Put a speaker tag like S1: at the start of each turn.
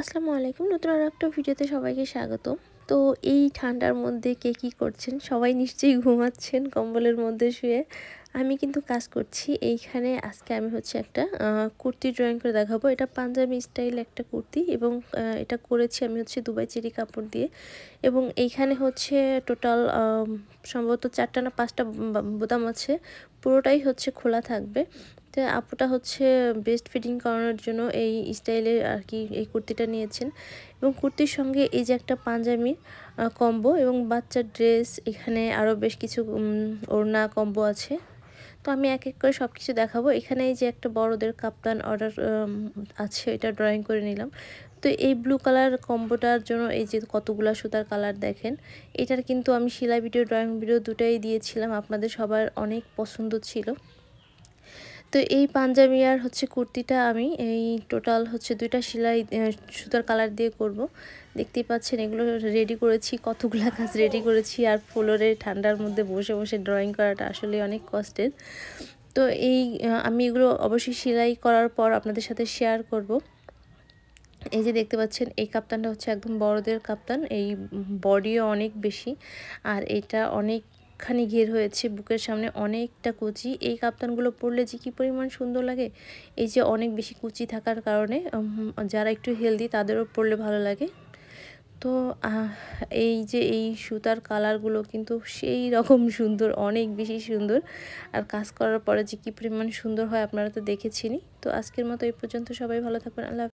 S1: আসসালামু আলাইকুম। নতুন আরো একটা ভিডিওতে সবাইকে স্বাগত। তো এই ঠান্ডার মধ্যে কে কী করছেন? সবাই নিশ্চয়ই ঘুমাচ্ছেন কম্বলের মধ্যে শুয়ে। আমি কিন্তু কাজ করছি। এইখানে আজকে আমি হচ্ছে একটা কুর্তি ড্রয়িং করে দেখাবো। এটা পাঞ্জাবি স্টাইল একটা কুর্তি এবং এটা করেছি আমি হচ্ছে দুবাই চেরি কাপড় দিয়ে। এবং এইখানে হচ্ছে টোটাল সম্ভবত ৪ টা না ৫ টা বোতাম আছে। পুরোটাই হচ্ছে খোলা থাকবে। তো আপুটা হচ্ছে বেস্ট ফিটিং করানোর জন্য এই স্টাইলের আর কি এই কুর্তিটা নিয়েছেন এবং কুর্তির সঙ্গে এই যে একটা পাঞ্জাবি কম্বো এবং বাচ্চার ড্রেস, এখানে আরও বেশ কিছু ওড়না কম্বো আছে। তো আমি এক এক করে সব কিছু দেখাবো। এখানে এই যে একটা বড়দের কাপ্তান অর্ডার আছে, এটা ড্রয়িং করে নিলাম। তো এই ব্লু কালার কম্বোটার জন্য এই যে কতগুলা সুতার কালার দেখেন, এটার কিন্তু আমি সেলাই ভিডিও ড্রয়িং ভিডিও দুটাই দিয়েছিলাম, আপনাদের সবার অনেক পছন্দ ছিল। তো এই পাঞ্জাবি আর হচ্ছে কুর্তিটা আমি এই টোটাল হচ্ছে 2টা সেলাই সুতার কালার দিয়ে করব। দেখতেই পাচ্ছেন এগুলো রেডি করেছি, কতগুলা কাজ রেডি করেছি। আর ফ্লোরে ঠান্ডার মধ্যে বসে বসে ড্রয়িং করাটা আসলে অনেক কষ্টের। তো এই আমি এগুলো অবশ্যই সেলাই করার পর আপনাদের সাথে শেয়ার করব। এই যে দেখতে পাচ্ছেন এই কাপ্তানটা হচ্ছে একদম বড়দের কাপ্তান, এই বডিও অনেক বেশি আর এটা অনেকখানি ঘের হয়েছে, বুকের সামনে অনেকটা কুচি। এই কাপ্তানগুলো পরলে যে কী পরিমাণ সুন্দর লাগে, এই যে অনেক বেশি কুচি থাকার কারণে যারা একটু হেলদি তাদেরও পরলে ভালো লাগে। তো এই যে এই সুতার কালারগুলো কিন্তু সেই রকম সুন্দর, অনেক বেশি সুন্দর। আর কাজ করার পরে যে কী পরিমাণ সুন্দর হয় আপনারা তো দেখেছেনই। তো আজকের মতো এই পর্যন্ত, সবাই ভালো থাকবেন। আল্লাহ।